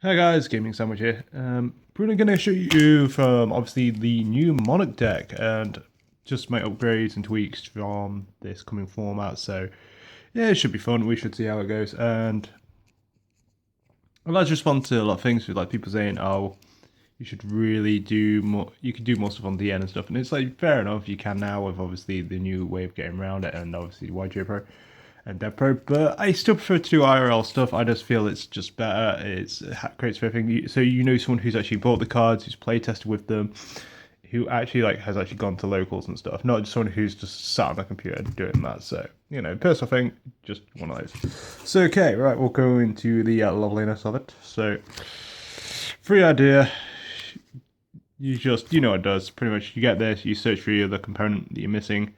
Hey guys, Gaming Sandwich here. We're going to show you from obviously the new Monarch deck and just my upgrades and tweaks from this coming format. So yeah, it should be fun. We should see how it goes. And I'd like to respond to a lot of things with like people saying, "Oh, you should really do more. You could do more stuff on the end and stuff." And it's like fair enough, you can now with obviously the new way of getting around it and obviously YJ Pro and Dev Pro, but I still prefer to do IRL stuff. I just feel it's just better. It creates for everything. So you know someone who's actually bought the cards, who's play tested with them, who actually like has actually gone to locals and stuff, not just someone who's just sat on the computer doing that. So personal thing, just one of those. So okay, right, we'll go into the loveliness of it. So free idea. You know what it does. Pretty much, you get this, you search for the component that you're missing,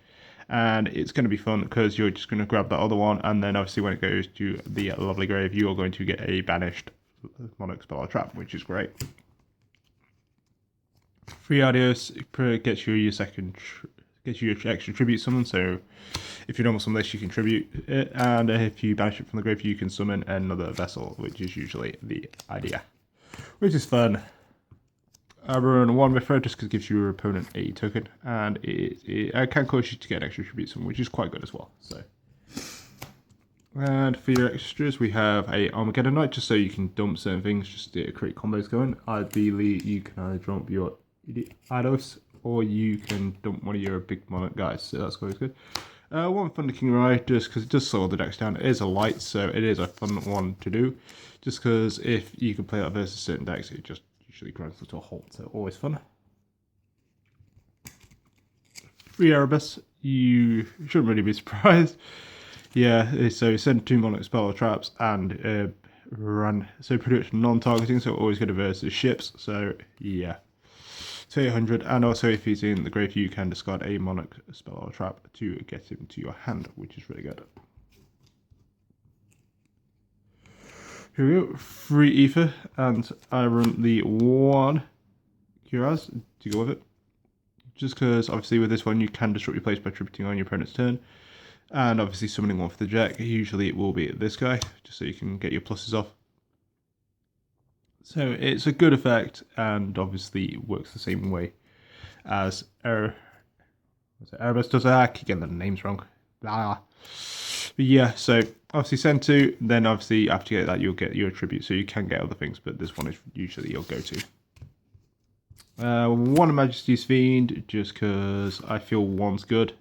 and it's going to be fun because you're just going to grab that other one, and then obviously when it goes to the lovely grave, you are going to get a banished Monarch spell or trap, which is great. Free Adios gets you your extra tribute summon, so if you normal summon this, you can tribute it, and if you banish it from the grave, you can summon another vessel, which is usually the idea, which is fun. I run one refer just because it gives your opponent a token, and it can cause you to get an extra tribute summon, which is quite good as well. So, and for your extras, we have a Armageddon Knight, just so you can dump certain things, just to create combos going. Ideally, you can either dump your Eidos, or you can dump one of your big Monarch guys, so that's always good. One Thunder King Ride, just because it does slow the decks down. It is a light, so it is a fun one to do, just because if you can play that versus certain decks, it just usually grinds to a halt, so always fun. Free Erebus, you shouldn't really be surprised. Yeah, so send 2 Monarch spell or traps and run. So pretty much non-targeting, so always going to versus ships. So yeah, 800. And also if he's in the grave, you can discard a Monarch spell or trap to get him to your hand, which is really good. Here we go, free ether, and I run the 1 Curaz to go with it. Just because obviously with this one you can disrupt your place by tributing on your opponent's turn. And obviously summoning one for the deck, usually it will be this guy, just so you can get your pluses off. So it's a good effect, and obviously it works the same way as Erebus does. I keep getting the names wrong. But yeah, so obviously send 2, then obviously after you get that you'll get your tribute, so you can get other things, but this one is usually your go-to. One Majesty's Fiend, just because I feel 1's good.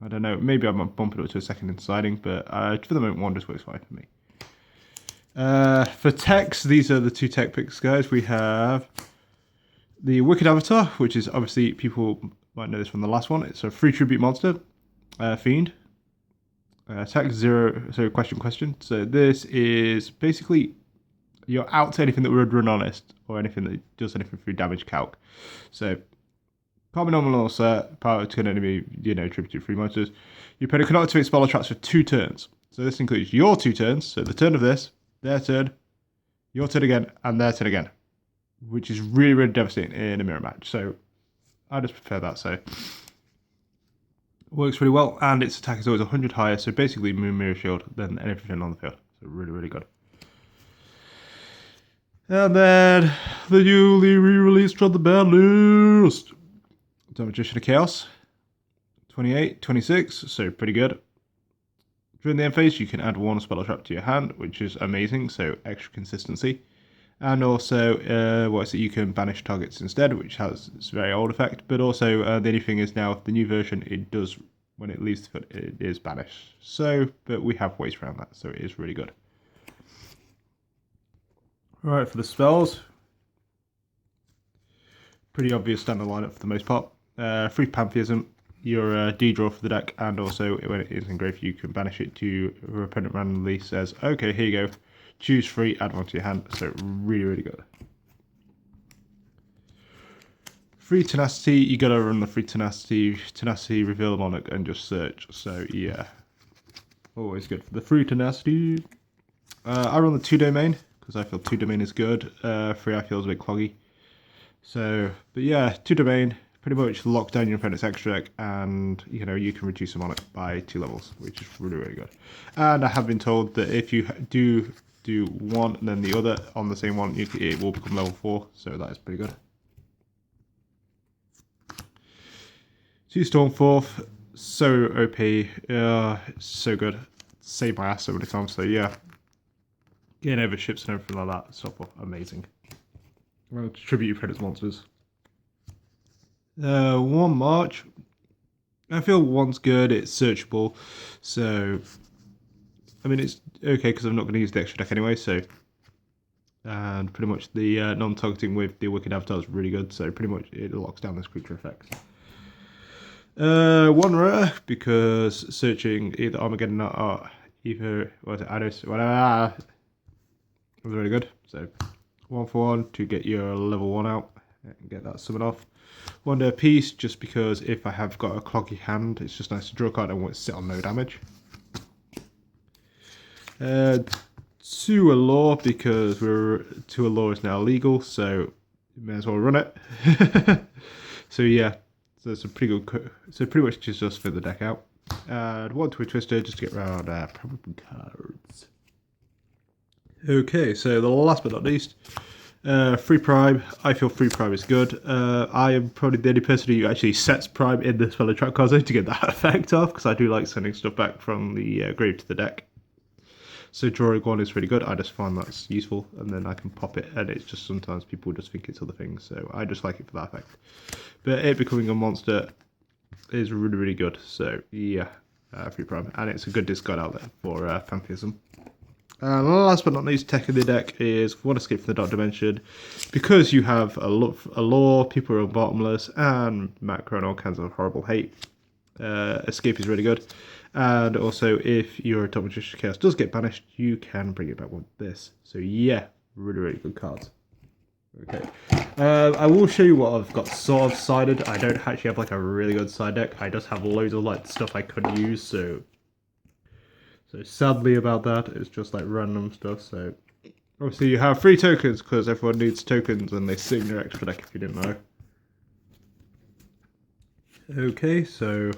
I don't know, maybe I might bump it up to a 2nd in sliding, but for the moment 1 just works fine for me. For techs, these are the 2 tech picks, guys. We have the Wicked Avatar, which is obviously, people might know this from the last one. It's a free tribute monster, Fiend. Attack 0, so question. So this is basically, you're out to anything that would run honest, or anything that does anything through damage calc. So, common nominal set, power to only be, tributed free monsters. Your opponent can activate spell or traps for 2 turns. So this includes your 2 turns, so the turn of this, their turn, your turn again, and their turn again. Which is really, really devastating in a mirror match. So, I just prefer that, so. Works really well, and its attack is always 100 higher, so basically Moon Mirror Shield than everything on the field. So really, really good. And then the newly re-released from the ban list, Magician of Chaos, 28, 26, so pretty good. During the end phase, you can add 1 spell or trap to your hand, which is amazing, so extra consistency. And also, you can banish targets instead, which has its very old effect. But also, the only thing is now, the new version, it does, when it leaves the field, it is banished. So, but we have ways around that, so it is really good. Alright, for the spells, pretty obvious standard lineup for the most part. Free Pantheism, your D-draw for the deck, and also when it is engraved, you can banish it to your opponent randomly says, okay, here you go, choose free, add 1 to your hand, so really, really good. Free Tenacity, you gotta run the free Tenacity, reveal the Monarch, and just search, so yeah, always good for the free Tenacity. I run the 2 domain, because I feel 2 domain is good, 3 I feel is a bit cloggy. So, but yeah, 2 domain, pretty much lock down your opponent's extra deck, and you can reduce a Monarch by 2 levels, which is really, really good. And I have been told that if you do do one and then the other on the same one, it will become level 4, so that is pretty good. 2 Stormforth, so OP, so good. Saved my ass so many times, so yeah. Getting over ships and everything like that, so amazing. Well, tribute Predator monsters. 1 March. I feel 1's good, it's searchable, so I mean it's okay because I'm not going to use the extra deck anyway, so and pretty much the non-targeting with the Wicked Avatar is really good, so pretty much it locks down this creature effects. 1 rare because searching either Armageddon or either what is it, Ados, whatever, was really good. So 1 for 1 to get your level 1 out and get that summon off. 1 rare piece just because if I have got a cloggy hand, it's just nice to draw a card and want to sit on no damage. 2 Allure because 2 Allure is now legal, so you may as well run it. So yeah. So it's a pretty good. So pretty much just fit the deck out. And 1 Twitch Twister just to get around probably cards. Okay, so the last but not least, free Prime. I feel free Prime is good. I am probably the only person who actually sets Prime in the spell trap cards to get that effect off because I do like sending stuff back from the grave to the deck. So drawing 1 is really good. I just find that's useful, and then I can pop it, and it's just sometimes people just think it's other things, so I just like it for that effect. But it becoming a monster is really, really good. So yeah, free Prime, and it's a good discard out there for Pantheism. And last but not least, tech in the deck is 1 Escape from the Dark Dimension, because you have a lore, people are bottomless, and macro and all kinds of horrible hate. Escape is really good. And also, if your Top Magician Chaos does get banished, you can bring it back with this. So yeah, really, really good cards. Okay. I will show you what I've got sort of sided. I don't actually have like a really good side deck. I just have loads of like stuff I could use, so sadly about that, it's just like random stuff. So obviously you have 3 tokens because everyone needs tokens and they sing their extra deck if you didn't know. Okay, so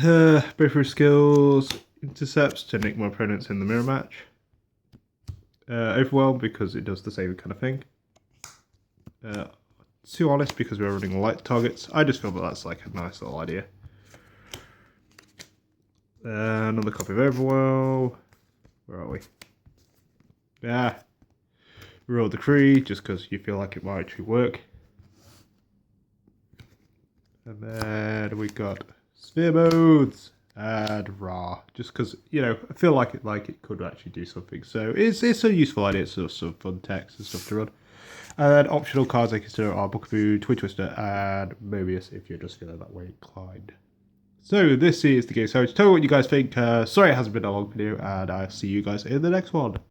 Breakthrough Skills, Intercepts to nick my opponents in the mirror match. Overwhelm because it does the same kind of thing. Too Honest because we're running light targets. I just feel that that's like a nice little idea. Another copy of Overwhelm. Where are we? Yeah. Royal Decree just because you feel like it might actually work. And then we got Sphere Modes and Ra, just because, you know, I feel like it could actually do something. So it's a useful idea. It's sort of some fun text and stuff to run. And then optional cards I consider are Bookaboo, Twin Twister, and Mobius if you're just feeling that way inclined. So this is the game. So tell me what you guys think. Sorry it hasn't been a long video, and I'll see you guys in the next one.